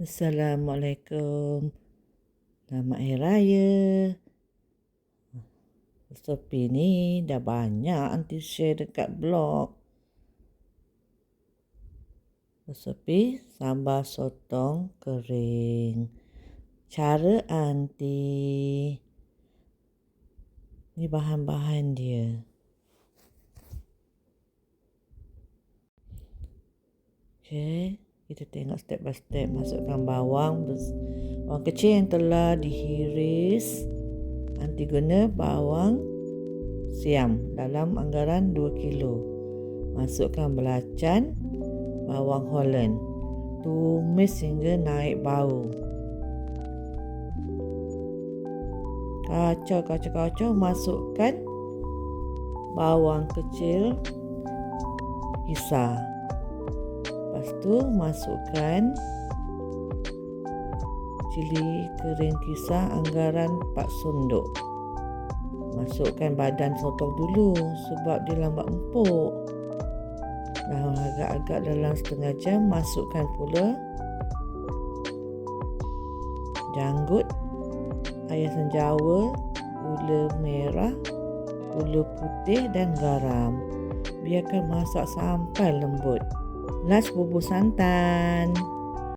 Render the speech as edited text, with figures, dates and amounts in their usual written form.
Assalamualaikum. Selamat Hari Raya. Resepi ni dah banyak anti share dekat blog. Resepi sambal sotong kering. Cara anti. Ni bahan-bahan dia. Okey. Kita tengok step by step. Masukkan bawang kecil yang telah dihiris. Nanti guna bawang siam dalam anggaran 2 kilo. Masukkan belacan, bawang Holland. Tumis hingga naik bau. Kacau. Masukkan bawang kecil kisar. Lepas tu masukkan cili kering kisar anggaran 4 sendok. Masukkan badan sotong dulu sebab dia lambat empuk. Dah agak-agak dalam setengah jam, masukkan pula janggut, air senjawa, gula merah, gula putih dan garam. Biarkan masak sampai lembut. Last bubur santan.